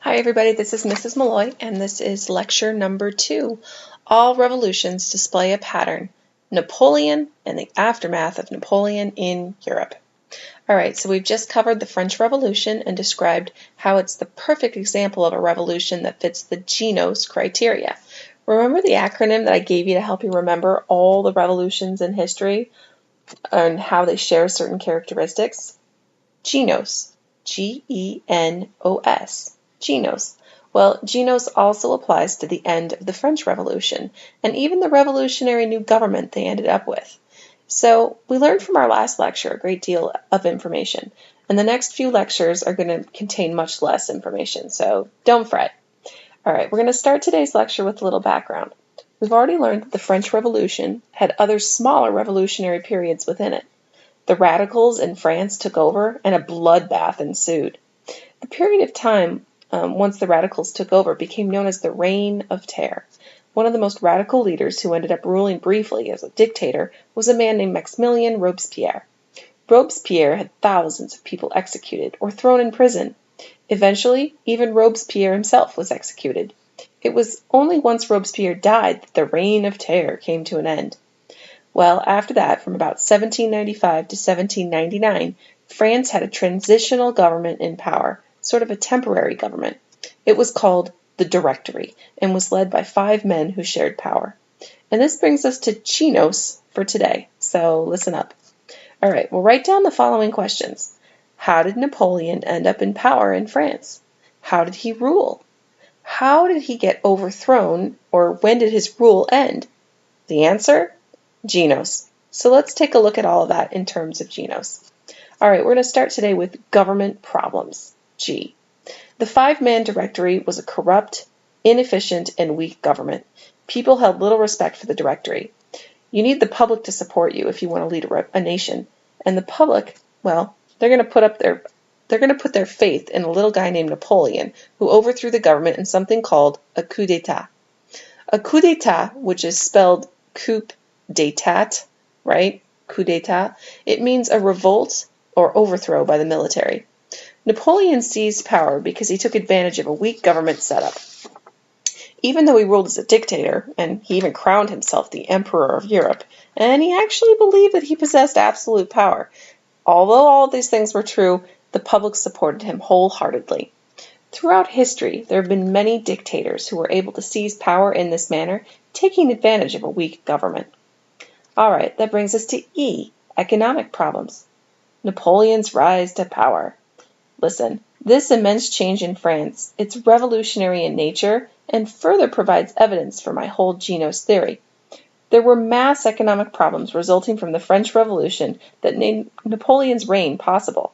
Hi everybody, this is Mrs. Malloy and this is lecture number 2. All revolutions display a pattern. Napoleon and the aftermath of Napoleon in Europe. Alright, so we've just covered the French Revolution and described how it's the perfect example of a revolution that fits the GENOS criteria. Remember the acronym that I gave you to help you remember all the revolutions in history and how they share certain characteristics? GENOS. G-E-N-O-S. GENOS. Well, GENOS also applies to the end of the French Revolution and even the revolutionary new government they ended up with. So we learned from our last lecture a great deal of information, and the next few lectures are going to contain much less information, so don't fret. All right, we're going to start today's lecture with a little background. We've already learned that the French Revolution had other smaller revolutionary periods within it. The radicals in France took over, and a bloodbath ensued. The period of time once the radicals took over became known as the Reign of Terror. One of the most radical leaders who ended up ruling briefly as a dictator was a man named Maximilien Robespierre. Robespierre had thousands of people executed or thrown in prison. Eventually, even Robespierre himself was executed. It was only once Robespierre died that the Reign of Terror came to an end. Well, after that, from about 1795 to 1799, France had a transitional government in power, sort of a temporary government. It was called the Directory and was led by 5 men who shared power. And this brings us to GENOS for today, so listen up. All right, we'll write down the following questions. How did Napoleon end up in power in France? How did he rule? How did he get overthrown, or when did his rule end? The answer? GENOS. So let's take a look at all of that in terms of GENOS. All right, we're going to start today with government problems. G. The 5-man directory was a corrupt, inefficient, and weak government. People held little respect for the directory. You need the public to support you if you want to lead a nation. And the public, well, they're going to put their faith in a little guy named Napoleon, who overthrew the government in something called a coup d'état. A coup d'état, which is spelled coup d'état, right? Coup d'état. It means a revolt or overthrow by the military. Napoleon seized power because he took advantage of a weak government setup. Even though he ruled as a dictator, and he even crowned himself the Emperor of Europe, and he actually believed that he possessed absolute power. Although all of these things were true, the public supported him wholeheartedly. Throughout history, there have been many dictators who were able to seize power in this manner, taking advantage of a weak government. All right, that brings us to E, economic problems. Napoleon's rise to power. Listen, this immense change in France, it's revolutionary in nature and further provides evidence for my whole GENOS theory. There were mass economic problems resulting from the French Revolution that made Napoleon's reign possible.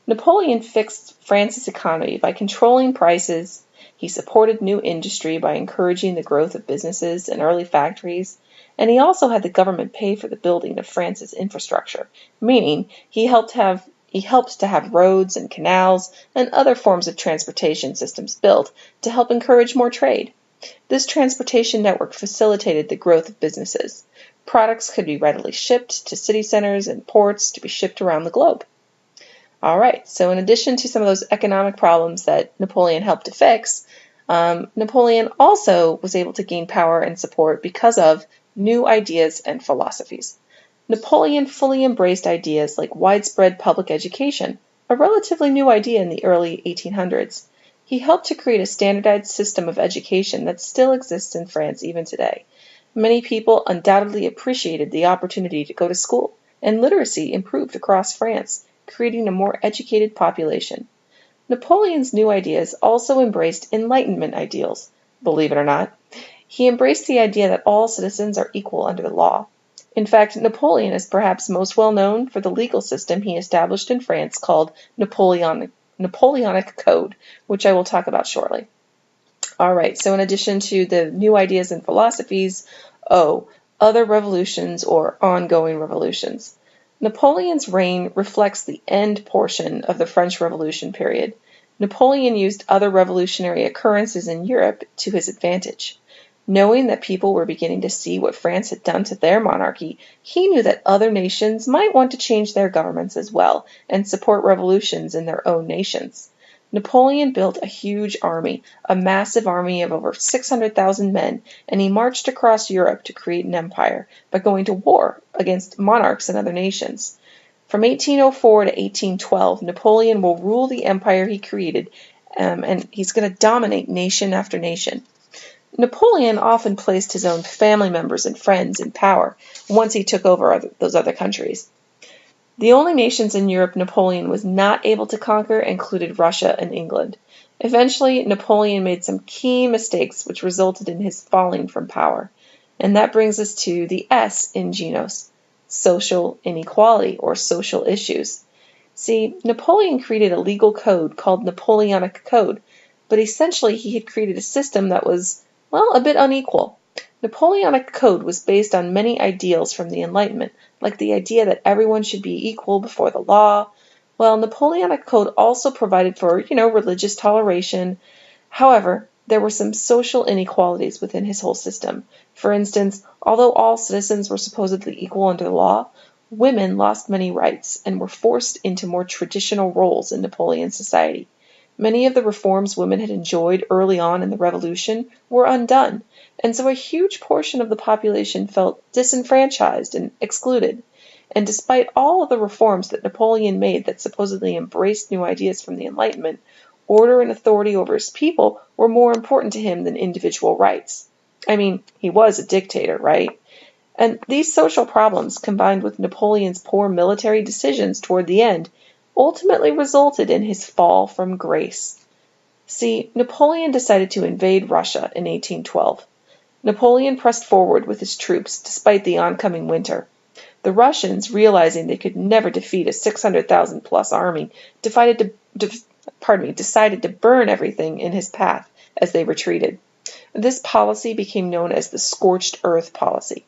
Napoleon fixed France's economy by controlling prices. He supported new industry by encouraging the growth of businesses and early factories, and he also had the government pay for the building of France's infrastructure, meaning he helped to have roads and canals and other forms of transportation systems built to help encourage more trade. This transportation network facilitated the growth of businesses. Products could be readily shipped to city centers and ports to be shipped around the globe. All right, so in addition to some of those economic problems that Napoleon helped to fix, Napoleon also was able to gain power and support because of new ideas and philosophies. Napoleon fully embraced ideas like widespread public education, a relatively new idea in the early 1800s. He helped to create a standardized system of education that still exists in France even today. Many people undoubtedly appreciated the opportunity to go to school, and literacy improved across France, creating a more educated population. Napoleon's new ideas also embraced Enlightenment ideals. Believe it or not, he embraced the idea that all citizens are equal under the law. In fact, Napoleon is perhaps most well known for the legal system he established in France called Napoleonic Code, which I will talk about shortly. All right, so in addition to the new ideas and philosophies, other revolutions or ongoing revolutions. Napoleon's reign reflects the end portion of the French Revolution period. Napoleon used other revolutionary occurrences in Europe to his advantage. Knowing that people were beginning to see what France had done to their monarchy, he knew that other nations might want to change their governments as well and support revolutions in their own nations. Napoleon built a huge army, a massive army of over 600,000 men, and he marched across Europe to create an empire by going to war against monarchs and other nations. From 1804 to 1812, Napoleon will rule the empire he created, and he's going to dominate nation after nation. Napoleon often placed his own family members and friends in power once he took over those other countries. The only nations in Europe Napoleon was not able to conquer included Russia and England. Eventually, Napoleon made some key mistakes which resulted in his falling from power. And that brings us to the S in Genos, social inequality or social issues. See, Napoleon created a legal code called Napoleonic Code, but essentially he had created a system that was, well, a bit unequal. Napoleonic Code was based on many ideals from the Enlightenment, like the idea that everyone should be equal before the law. Well, Napoleonic Code also provided for, religious toleration. However, there were some social inequalities within his whole system. For instance, although all citizens were supposedly equal under the law, women lost many rights and were forced into more traditional roles in Napoleon's society. Many of the reforms women had enjoyed early on in the revolution were undone, and so a huge portion of the population felt disenfranchised and excluded. And despite all of the reforms that Napoleon made that supposedly embraced new ideas from the Enlightenment, order and authority over his people were more important to him than individual rights. I mean, he was a dictator, right? And these social problems, combined with Napoleon's poor military decisions toward the end, ultimately resulted in his fall from grace. See, Napoleon decided to invade Russia in 1812. Napoleon pressed forward with his troops despite the oncoming winter. The Russians, realizing they could never defeat a 600,000-plus army, decided to burn everything in his path as they retreated. This policy became known as the scorched earth policy.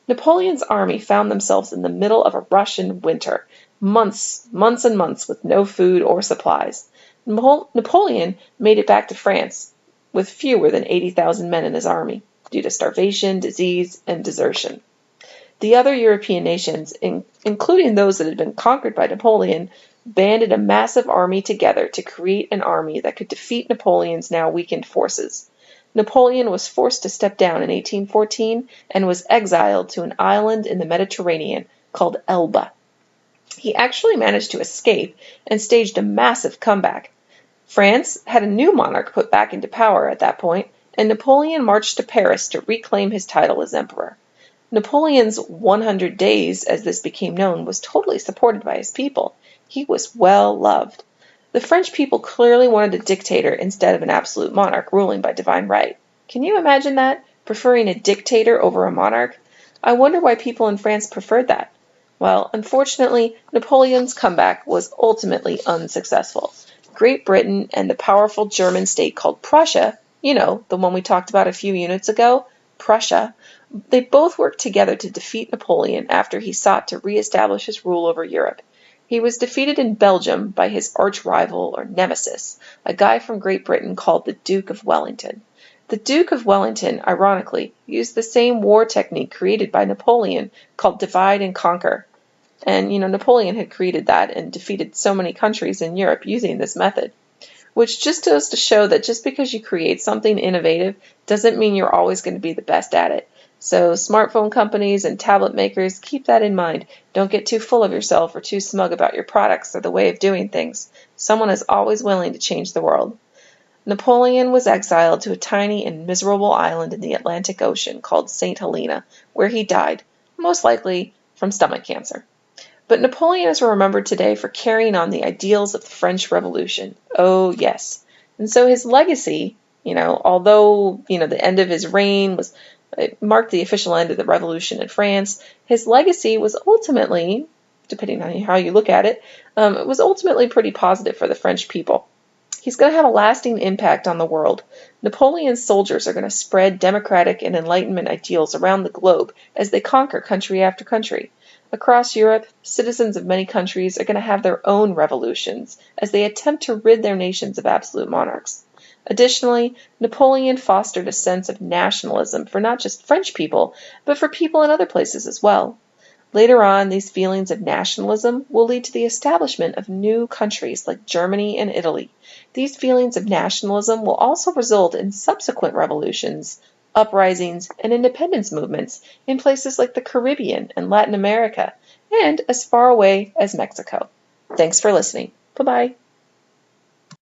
Napoleon's army found themselves in the middle of a Russian winter, months and months with no food or supplies. Napoleon made it back to France with fewer than 80,000 men in his army due to starvation, disease, and desertion. The other European nations, including those that had been conquered by Napoleon, banded a massive army together to create an army that could defeat Napoleon's now weakened forces. Napoleon was forced to step down in 1814 and was exiled to an island in the Mediterranean called Elba. He actually managed to escape and staged a massive comeback. France had a new monarch put back into power at that point, and Napoleon marched to Paris to reclaim his title as emperor. Napoleon's 100 days, as this became known, was totally supported by his people. He was well loved. The French people clearly wanted a dictator instead of an absolute monarch ruling by divine right. Can you imagine that? Preferring a dictator over a monarch? I wonder why people in France preferred that. Well, unfortunately, Napoleon's comeback was ultimately unsuccessful. Great Britain and the powerful German state called Prussia, the one we talked about a few units ago, Prussia, they both worked together to defeat Napoleon after he sought to reestablish his rule over Europe. He was defeated in Belgium by his arch-rival or nemesis, a guy from Great Britain called the Duke of Wellington. The Duke of Wellington, ironically, used the same war technique created by Napoleon called divide and conquer. And, Napoleon had created that and defeated so many countries in Europe using this method. Which just goes to show that just because you create something innovative doesn't mean you're always going to be the best at it. So smartphone companies and tablet makers, keep that in mind. Don't get too full of yourself or too smug about your products or the way of doing things. Someone is always willing to change the world. Napoleon was exiled to a tiny and miserable island in the Atlantic Ocean called St. Helena, where he died, most likely from stomach cancer. But Napoleon is remembered today for carrying on the ideals of the French Revolution. Oh, yes. And so his legacy, although, the end of his reign marked the official end of the revolution in France, his legacy was ultimately, depending on how you look at it, it was ultimately pretty positive for the French people. He's going to have a lasting impact on the world. Napoleon's soldiers are going to spread democratic and Enlightenment ideals around the globe as they conquer country after country. Across Europe, citizens of many countries are going to have their own revolutions as they attempt to rid their nations of absolute monarchs. Additionally, Napoleon fostered a sense of nationalism for not just French people, but for people in other places as well. Later on, these feelings of nationalism will lead to the establishment of new countries like Germany and Italy. These feelings of nationalism will also result in subsequent revolutions, uprisings, and independence movements in places like the Caribbean and Latin America, and as far away as Mexico. Thanks for listening. Bye-bye.